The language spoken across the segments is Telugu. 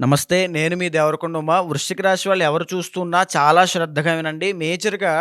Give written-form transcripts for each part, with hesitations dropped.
నమస్తే. నేను మీ దేవరకొండ ఉమా. వృశ్చిక రాశి వాళ్ళు ఎవరు చూస్తున్నా చాలా శ్రద్ధగా వినండి. మేజర్‌గా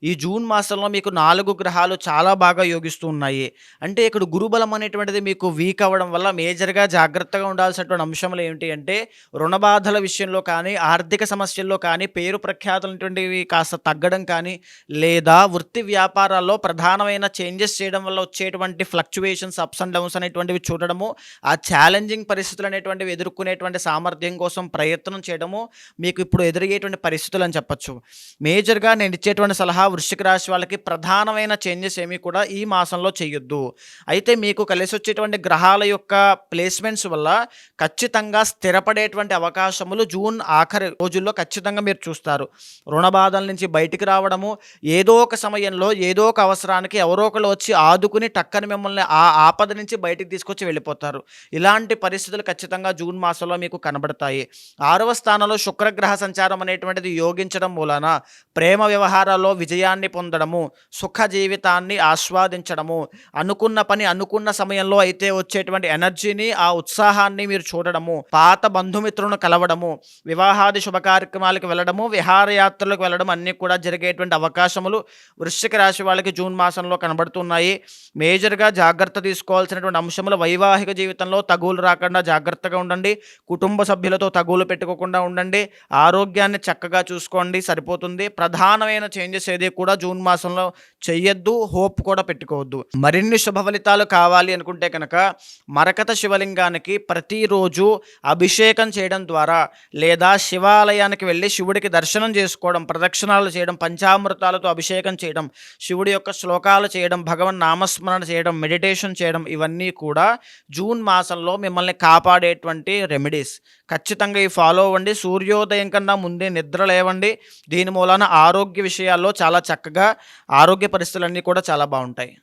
ఈ జూన్ మాసంలో మీకు 4 గ్రహాలు చాలా బాగా యోగిస్తూ ఉన్నాయి. అంటే ఇక్కడ గురుబలం అనేటువంటిది మీకు వీక్ అవ్వడం వల్ల మేజర్‌గా జాగ్రత్తగా ఉండాల్సినటువంటి అంశములు ఏంటి అంటే, రుణ బాధల విషయంలో కానీ, ఆర్థిక సమస్యల్లో కానీ, పేరు ప్రఖ్యాతులటువంటివి కాస్త తగ్గడం కానీ, లేదా వృత్తి వ్యాపారాల్లో ప్రధానమైన చేంజెస్ చేయడం వల్ల వచ్చేటువంటి ఫ్లక్చుయేషన్స్, అప్స్ అండ్ డౌన్స్ అనేటువంటివి చూడడము, ఆ ఛాలెంజింగ్ పరిస్థితులు అనేటువంటివి ఎదుర్కొనేటువంటి సామర్థ్యం కోసం ప్రయత్నం చేయడము మీకు ఇప్పుడు ఎదురయ్యేటువంటి పరిస్థితులు అని చెప్పొచ్చు. మేజర్‌గా నేను ఇచ్చేటువంటి సలహా వృశ్చిక రాశి వాళ్ళకి ప్రధానమైన చేంజెస్ ఏమీ కూడా ఈ మాసంలో చేయొద్దు. అయితే మీకు కలిసొచ్చేటువంటి గ్రహాల యొక్క ప్లేస్‌మెంట్స్ వల్ల ఖచ్చితంగా స్థిరపడేటువంటి అవకాశములు జూన్ ఆఖరి రోజుల్లో ఖచ్చితంగా మీరు చూస్తారు. రుణ బాధల నుంచి బయటికి రావడము, ఏదో ఒక సమయంలో ఏదో ఒక అవసరానికి ఎవరో ఒకళ్ళు వచ్చి ఆదుకుని టక్కని మిమ్మల్ని ఆ ఆపద నుంచి బయటికి తీసుకొచ్చి వెళ్ళిపోతారు. ఇలాంటి పరిస్థితులు ఖచ్చితంగా జూన్ మాసంలో మీకు కనబడతాయి. 6వ స్థానంలో శుక్రగ్రహ సంచారం అనేటువంటిది యోగించడం మూలాన ప్రేమ వ్యవహారాల్లో విజయాన్ని పొందడము, సుఖ జీవితాన్ని ఆస్వాదించడము, అనుకున్న పని అనుకున్న సమయంలో అయితే వచ్చేటువంటి ఎనర్జీని, ఆ ఉత్సాహాన్ని మీరు చూడడము, పాత బంధుమిత్రులను కలవడము, వివాహాది శుభ కార్యక్రమాలకు వెళ్ళడము, విహారయాత్రలకు వెళ్ళడం అన్నీ కూడా జరిగేటువంటి అవకాశములు వృశ్చిక రాశి వాళ్ళకి జూన్ మాసంలో కనబడుతున్నాయి. మేజర్‌గా జాగ్రత్త తీసుకోవాల్సినటువంటి అంశములు వైవాహిక జీవితంలో తగువులు రాకుండా జాగ్రత్తగా ఉండండి. కుటుంబ సభ్యులతో తగువులు పెట్టుకోకుండా ఉండండి. ఆరోగ్యాన్ని చక్కగా చూసుకోండి, సరిపోతుంది. ప్రధానమైన చేంజెస్ ఏది కూడా జూన్ మాసంలో చెయ్యొద్దు. హోప్ కూడా పెట్టుకోవద్దు. మరిన్ని శుభ ఫలితాలు కావాలి అనుకుంటే కనుక మరకత శివలింగానికి ప్రతిరోజు అభిషేకం చేయడం ద్వారా, లేదా శివాలయానికి వెళ్ళి శివుడికి దర్శనం చేసుకోవడం, ప్రదక్షిణాలు చేయడం, పంచామృతాలతో అభిషేకం చేయడం, శివుడి యొక్క శ్లోకాలు చేయడం, భగవన్ నామస్మరణ చేయడం, మెడిటేషన్ చేయడం, ఇవన్నీ కూడా జూన్ మాసంలో మిమ్మల్ని కాపాడేటువంటి రెమెడీస్. ఖచ్చితంగా ఇవి ఫాలో అవ్వండి. సూర్యోదయం కన్నా ముందే నిద్ర లేవండి. దీని మూలాన ఆరోగ్య విషయాల్లో చాలా చక్కగా ఆరోగ్య పరిస్థితులన్నీ కూడా చాలా బాగుంటాయి.